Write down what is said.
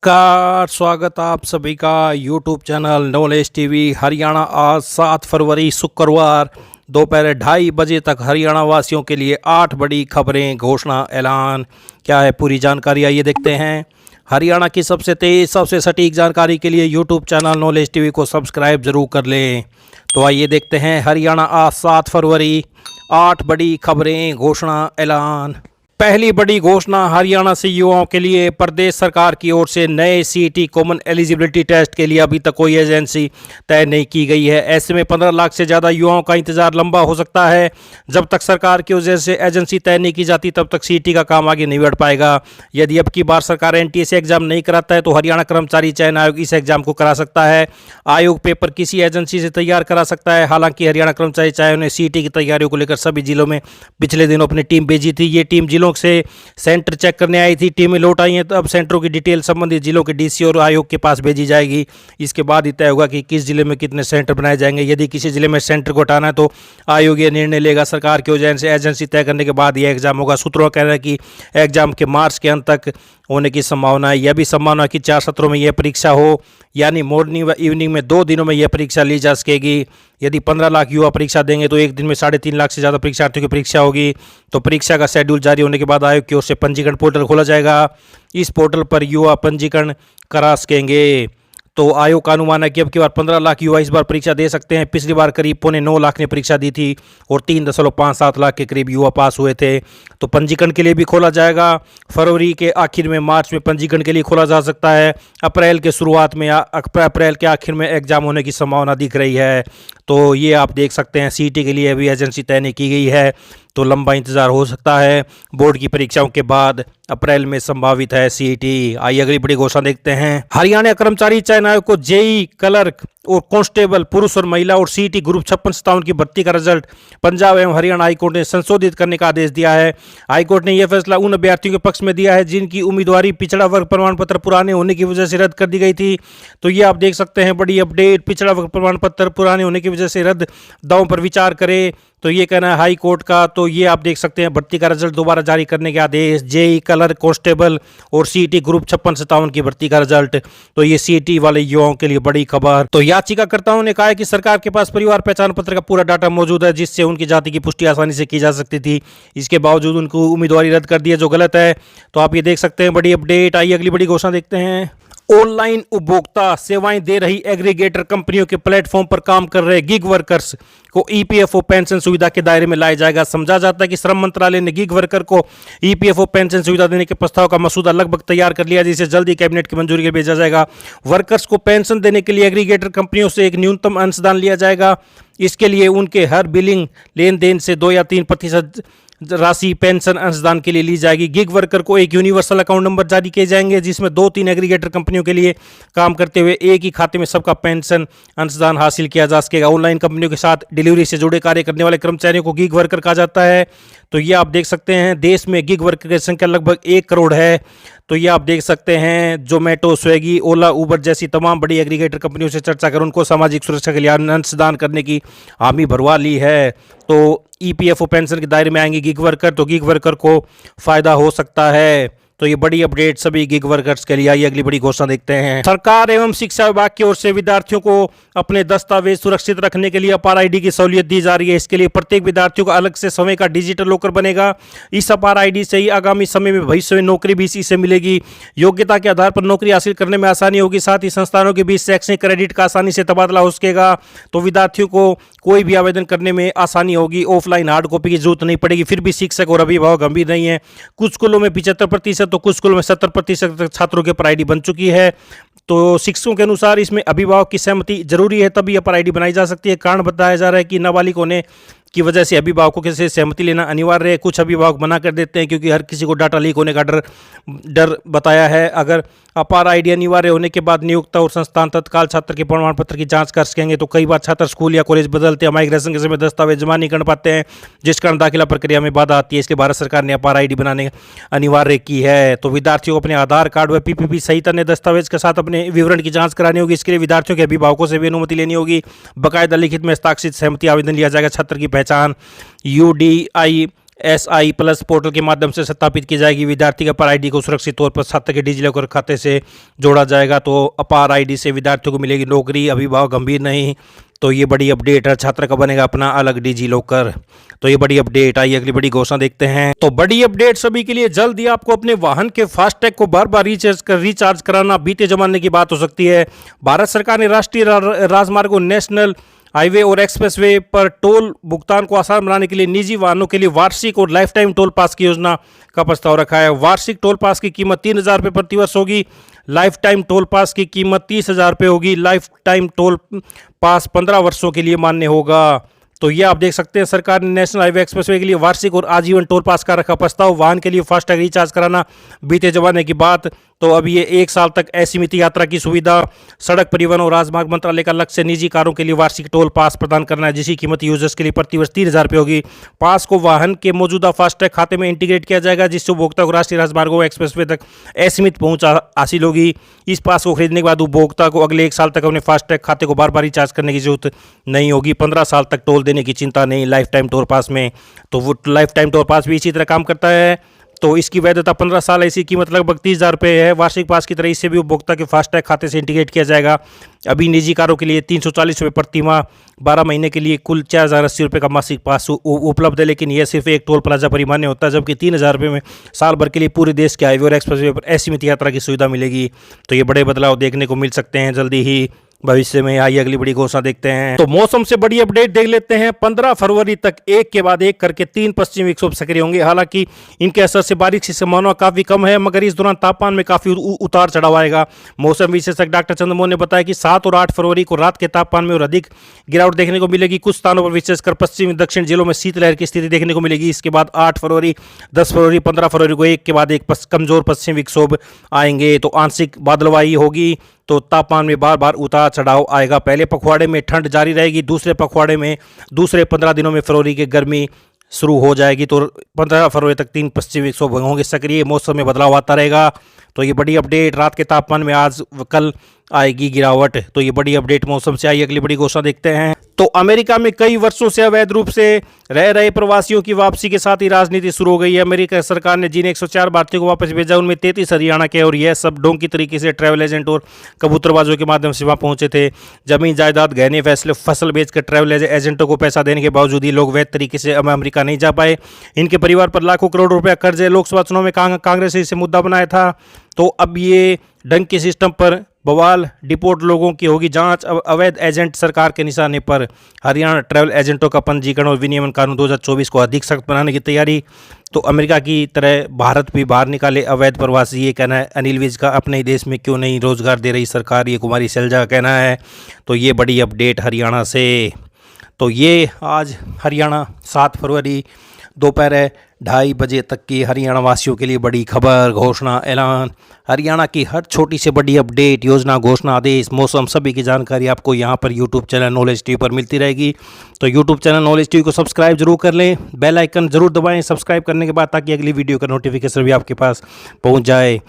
नमस्कार, स्वागत आप सभी का YouTube channel knowledge TV Haryana. आज 7 फरवरी शुक्रवार दोपहर 2:30 बजे तक हरियाणा वासियों के लिए 8 बड़ी खबरें, घोषणा, ऐलान। क्या है पूरी जानकारी, आइए देखते हैं। हरियाणा की सबसे तेज़, सबसे सटीक जानकारी के लिए यूट्यूब चैनल नॉलेज टीवी को सब्सक्राइब जरूर कर लें। तो आइए देखते हैं हरियाणा आज 7 फरवरी 8 बड़ी खबरें, घोषणा, ऐलान। पहली बड़ी घोषणा, हरियाणा से युवाओं के लिए प्रदेश सरकार की ओर से नए सीईटी कॉमन एलिजिबिलिटी टेस्ट के लिए अभी तक कोई एजेंसी तय नहीं की गई है। ऐसे में 15 लाख से ज़्यादा युवाओं का इंतजार लंबा हो सकता है। जब तक सरकार की वजह से एजेंसी तय नहीं की जाती तब तक सीईटी का काम आगे नहीं बढ़ पाएगा। यदि अब की बार सरकार एनटीए एग्जाम नहीं कराता है तो हरियाणा कर्मचारी चयन आयोग इस एग्जाम को करा सकता है। आयोग पेपर किसी एजेंसी से तैयार करा सकता है। हालांकि हरियाणा कर्मचारी चयन ने सीईटी की तैयारियों को लेकर सभी जिलों में पिछले दिनों अपनी टीम भेजी थी। ये टीम जिलों से सेंटर चेक करने आई थी। टीमें लौट आई हैं, तो अब सेंटरों की डिटेल संबंधित जिलों के डीसी और आयोग के पास भेजी जाएगी। इसके बाद ही तय होगा कि किस जिले में कितने सेंटर बनाए जाएंगे। यदि किसी जिले में सेंटर को हटाना है तो आयोग ये निर्णय लेगा। सरकार की वजह से एजेंसी तय करने के बाद यह एग्जाम होगा। सूत्रों का कहना है कि एग्जाम के मार्च के अंत तक होने की संभावना है। यह भी संभावना है कि 4 सत्रों में यह परीक्षा हो, यानी मॉर्निंग व इवनिंग में 2 दिनों में यह परीक्षा ली जा सकेगी। यदि 15 लाख युवा परीक्षा देंगे तो एक दिन में 3.5 लाख से ज़्यादा परीक्षार्थियों की परीक्षा होगी। तो परीक्षा का शेड्यूल जारी होने के बाद आयोग की ओर से पंजीकरण पोर्टल खोला जाएगा। इस पोर्टल पर युवा पंजीकरण करा सकेंगे। तो आयोग का अनुमान है कि अब की बार 15 लाख युवा इस बार परीक्षा दे सकते हैं। पिछली बार करीब 9.25 लाख ने परीक्षा दी थी और 3.57 लाख के करीब युवा पास हुए थे। तो पंजीकरण के लिए भी खोला जाएगा। फरवरी के आखिर में, मार्च में पंजीकरण के लिए खोला जा सकता है। अप्रैल के शुरुआत में या अप्रैल के आखिर में एग्जाम होने की संभावना दिख रही है। तो ये आप देख सकते हैं, सीईटी के लिए अभी एजेंसी तय नहीं की गई है तो लंबा इंतजार हो सकता है। बोर्ड की परीक्षाओं के बाद अप्रैल में संभावित है सीईटी। आइए अगली बड़ी घोषणा देखते हैं। हरियाणा कर्मचारी चयन आयोग को जेई, क्लर्क और कांस्टेबल पुरुष और महिला और सीईटी ग्रुप 56-57 की भर्ती का रिजल्ट पंजाब एवं हरियाणा हाईकोर्ट ने संशोधित करने का आदेश दिया है। हाईकोर्ट ने यह फैसला उन अभ्यर्थियों के पक्ष में दिया है जिनकी उम्मीदवारी पिछड़ा वर्ग प्रमाण पत्र पुराने होने की वजह से रद्द कर दी गई थी। तो ये आप देख सकते हैं, बड़ी अपडेट। पिछड़ा वर्ग प्रमाण पत्र पुराने होने की वजह से रद्द, दावों पर विचार करें, तो ये कहना है हाई कोर्ट का। तो ये आप देख सकते हैं, भर्ती का रिजल्ट दोबारा जारी करने के आदेश। जेई, क्लर्क, कांस्टेबल और सीईटी ग्रुप 56-57 की भर्ती का रिजल्ट। तो ये सीईटी वाले युवाओं के लिए बड़ी खबर। तो याचिकाकर्ताओं ने कहा है कि सरकार के पास परिवार पहचान पत्र का पूरा डाटा मौजूद है जिससे उनकी जाति की पुष्टि आसानी से की जा सकती थी। इसके बावजूद उनको उम्मीदवारी रद्द कर दी है, जो गलत है। तो आप ये देख सकते हैं, बड़ी अपडेट। आइए अगली बड़ी घोषणा देखते हैं। ऑनलाइन उपभोक्ता सेवाएं दे रही एग्रीगेटर कंपनियों के प्लेटफॉर्म पर काम कर रहे गिग वर्कर्स को ईपीएफओ पेंशन सुविधा के दायरे में लाया जाएगा। समझा जाता है कि श्रम मंत्रालय ने गिग वर्कर को ईपीएफओ पेंशन सुविधा देने के प्रस्ताव का मसूदा लगभग तैयार कर लिया, जिसे जल्दी कैबिनेट की मंजूरी के लिए भेजा जाएगा। वर्कर्स को पेंशन देने के लिए एग्रीगेटर कंपनियों से एक न्यूनतम अंशदान लिया जाएगा। इसके लिए उनके हर बिलिंग लेन देन से 2 या 3% राशि पेंशन अंशदान के लिए ली जाएगी। गिग वर्कर को एक यूनिवर्सल अकाउंट नंबर जारी किए जाएंगे जिसमें 2-3 एग्रीगेटर कंपनियों के लिए काम करते हुए एक ही खाते में सबका पेंशन अंशदान हासिल किया जा सकेगा। ऑनलाइन कंपनियों के साथ डिलीवरी से जुड़े कार्य करने वाले कर्मचारियों को गिग वर्कर कहा जाता है। तो ये आप देख सकते हैं, देश में गिग वर्कर की संख्या लगभग 1 करोड़ है। तो ये आप देख सकते हैं, जोमेटो, स्विगी, ओला, उबर जैसी तमाम बड़ी एग्रीगेटर कंपनियों से चर्चा कर उनको सामाजिक सुरक्षा के लिए अंशदान करने की हामी भरवा ली है। तो ईपीएफओ पेंशन के दायरे में आएंगे गिग वर्कर, तो गिग वर्कर को फायदा हो सकता है। तो ये बड़ी अपडेट सभी गिग वर्कर्स के लिए। आइए अगली बड़ी घोषणा देखते हैं। सरकार एवं शिक्षा विभाग की ओर से विद्यार्थियों को अपने दस्तावेज सुरक्षित रखने के लिए अपार आईडी की सहूलियत दी जा रही है। इसके लिए प्रत्येक विद्यार्थियों को अलग से समय का डिजिटल लॉकर बनेगा। इस अपार आईडी से ही आगामी समय में भविष्य में नौकरी भी इसी से मिलेगी। योग्यता के आधार पर नौकरी हासिल करने में आसानी होगी। साथ ही संस्थानों के बीच शैक्षणिक क्रेडिट का आसानी से तबादला हो सकेगा। तो विद्यार्थियों को कोई भी आवेदन करने में आसानी होगी। ऑफलाइन हार्ड कॉपी की जरूरत नहीं पड़ेगी। फिर भी शिक्षक और अभिभावक गंभीर नहीं है। कुछ स्कूलों में 75% तो कुछ स्कूलों में 70% छात्रों के पर आईडी बन चुकी है। तो शिक्षकों के अनुसार इसमें अभिभावक की सहमति जरूरी है, तभी पर आईडी बनाई जा सकती है। कारण बताया जा रहा है कि नाबालिग होने की वजह से अभिभावकों से सहमति लेना अनिवार्य है। कुछ अभिभावक मना कर देते हैं क्योंकि हर किसी को डाटा लीक होने का डर बताया है। अगर अपार आईडी अनिवार्य होने के बाद नियोक्ता और संस्थान तत्काल छात्र के प्रमाण पत्र की जांच कर सकेंगे। तो कई बार छात्र स्कूल या कॉलेज बदलते हैं, माइग्रेशन के समय दस्तावेज जमा नहीं कर पाते हैं, जिस कारण दाखिला प्रक्रिया में बाधा आती है। इसलिए भारत सरकार ने अपार आईडी बनाने अनिवार्य की है। तो विद्यार्थियों को अपने आधार कार्ड व पीपीपी सहित अन्य दस्तावेज के साथ अपने विवरण की जांच करानी होगी। इसके लिए विद्यार्थियों के अभिभावकों से भी अनुमति लेनी होगी। बाकायदा लिखित में हस्ताक्षरित सहमति आवेदन लिया जाएगा। छात्र की पहचान, यूडीआई SI प्लस पोर्टल के माध्यम से सत्यापित की जाएगी। विद्यार्थी के अपार आईडी को सुरक्षित तौर पर छात्र के डिजिलॉकर खाते से जोड़ा जाएगा। तो अपार आईडी से विद्यार्थियों को मिलेगी नौकरी, अभिभावक गंभीर नहीं। तो ये बड़ी अपडेट है, छात्र का बनेगा अपना अलग डिजिलॉकर। तो ये बड़ी अपडेट आई। अगली बड़ी घोषणा देखते हैं। तो बड़ी अपडेट सभी के लिए, जल्द ही आपको अपने वाहन के फास्टैग को बार बार रिचार्ज कराना बीते जमाने की बात हो सकती है। भारत सरकार ने राष्ट्रीय राजमार्गों, नेशनल हाईवे और एक्सप्रेसवे पर टोल भुगतान को आसान बनाने के लिए निजी वाहनों के लिए वार्षिक और लाइफ टाइम टोल पास की योजना का प्रस्ताव रखा है। वार्षिक टोल पास की कीमत 3,000 रुपये प्रति वर्ष होगी। लाइफ टाइम टोल पास की कीमत 30,000 रुपये होगी। लाइफ टाइम टोल पास 15 वर्षों के लिए मान्य होगा। तो ये आप देख सकते हैं, सरकार ने नेशनल हाईवे एक्सप्रेसवे के लिए वार्षिक और आजीवन टोल पास का रखा प्रस्ताव। वाहन के लिए फास्टैग रिचार्ज कराना बीते जमाने की बात। तो अब ये 1 साल तक असीमित यात्रा की सुविधा। सड़क परिवहन और राजमार्ग मंत्रालय का लक्ष्य निजी कारों के लिए वार्षिक टोल पास प्रदान करना है, जिसकी कीमत यूजर्स के लिए प्रतिवर्ष 3,000 रुपये होगी। पास को वाहन के मौजूदा फास्टैग खाते में इंटीग्रेट किया जाएगा, जिससे उपभोक्ता को राष्ट्रीय राजमार्गों एक्सप्रेसवे तक असीमित पहुंच हासिल होगी। इस पास को खरीदने के बाद उपभोक्ता को अगले 1 साल तक अपने फास्टैग खाते को बार बार रिचार्ज करने की जरूरत नहीं होगी। 15 साल तक टोल देने की चिंता नहीं लाइफ टाइम टोल पास में। तो वो लाइफ टाइम टोल पास भी इसी तरह काम करता है। तो इसकी वैधता 15 साल है। इसकी कीमत लगभग 30,000 रुपये है। वार्षिक पास की तरह इससे भी उपभोक्ता के फास्टैग खाते से इंटीग्रेट किया जाएगा। अभी निजी कारों के लिए 340 रुपये प्रति माह, 12 महीने के लिए कुल 4,080 रुपये का मासिक पास उपलब्ध है। लेकिन यह सिर्फ एक टोल प्लाजा पर ही मान्य होता है, जबकि 3,000 रुपये में साल भर के लिए पूरे देश के हाईवे और एक्सप्रेसवे पर असीमित यात्रा की सुविधा मिलेगी। तो ये बड़े बदलाव देखने को मिल सकते हैं जल्दी ही भविष्य में। आइए अगली बड़ी घोषणा देखते हैं। तो मौसम से बड़ी अपडेट देख लेते हैं। 15 फरवरी तक एक के बाद एक करके 3 पश्चिमी विक्षोभ सक्रिय होंगे। हालांकि इनके असर से बारिश की संभावना काफी कम है, मगर इस दौरान तापमान में काफी उतार चढ़ाव आएगा। मौसम विशेषज्ञ डॉक्टर चंद्रमोहन ने बताया कि 7 और 8 फरवरी को रात के तापमान में और अधिक गिरावट देखने को मिलेगी। कुछ स्थानों पर विशेषकर पश्चिमी दक्षिण जिलों में शीतलहर की स्थिति देखने को मिलेगी। इसके बाद 8 फरवरी, 10 फरवरी, 15 फरवरी को एक के बाद एक कमजोर पश्चिमी विक्षोभ आएंगे। तो आंशिक बादलवाई होगी। तो तापमान में बार बार उतार चढ़ाव आएगा। पहले पखवाड़े में ठंड जारी रहेगी, दूसरे पखवाड़े में दूसरे 15 दिनों में फरवरी की गर्मी शुरू हो जाएगी। तो 15 फरवरी तक 3 पश्चिमी विक्षोभ होंगे सक्रिय। मौसम में बदलाव आता रहेगा। तो ये बड़ी अपडेट। रात के तापमान में आज कल आएगी गिरावट। तो ये बड़ी अपडेट मौसम से आई। अगली बड़ी घोषणा देखते हैं। तो अमेरिका में कई वर्षों से अवैध रूप से रह रहे प्रवासियों की वापसी के साथ ही राजनीति शुरू हो गई है। अमेरिका सरकार ने जिन 104 भारतीयों को वापस भेजा, उनमें 33 हरियाणा के, और यह सब ढोंगी तरीके से ट्रैवल एजेंट और कबूतरबाजों के माध्यम से वहां पहुंचे थे। जमीन जायदाद, गहने, फसल बेचकर ट्रैवल एजेंटों को पैसा देने के बावजूद ये लोग वैध तरीके से अमेरिका नहीं जा पाए। इनके परिवार पर लाखों करोड़ रुपया कर्ज है। लोकसभा चुनाव में कांग्रेस ने इसे मुद्दा बनाया था। तो अब ये ढंग के सिस्टम पर बवाल, डिपोर्ट लोगों की होगी जांच। अवैध एजेंट सरकार के निशाने पर। हरियाणा ट्रैवल एजेंटों का पंजीकरण और विनियमन कानून 2024 को अधिक सख्त बनाने की तैयारी। तो अमेरिका की तरह भारत भी बाहर निकाले अवैध प्रवासी, ये कहना है अनिल विज का। अपने ही देश में क्यों नहीं रोजगार दे रही सरकार, ये कुमारी सैलजा का कहना है। तो ये बड़ी अपडेट हरियाणा से। तो ये आज हरियाणा 7 फरवरी दोपहर 2:30 बजे तक की हरियाणा वासियों के लिए बड़ी खबर, घोषणा, ऐलान। हरियाणा की हर छोटी से बड़ी अपडेट, योजना, घोषणा, आदेश, मौसम, सभी की जानकारी आपको यहाँ पर यूट्यूब चैनल नॉलेज टीवी पर मिलती रहेगी। तो यूट्यूब चैनल नॉलेज टीवी को सब्सक्राइब जरूर कर लें, बेल आइकन जरूर दबाएं सब्सक्राइब करने के बाद, ताकि अगली वीडियो का नोटिफिकेशन भी आपके पास पहुँच जाए।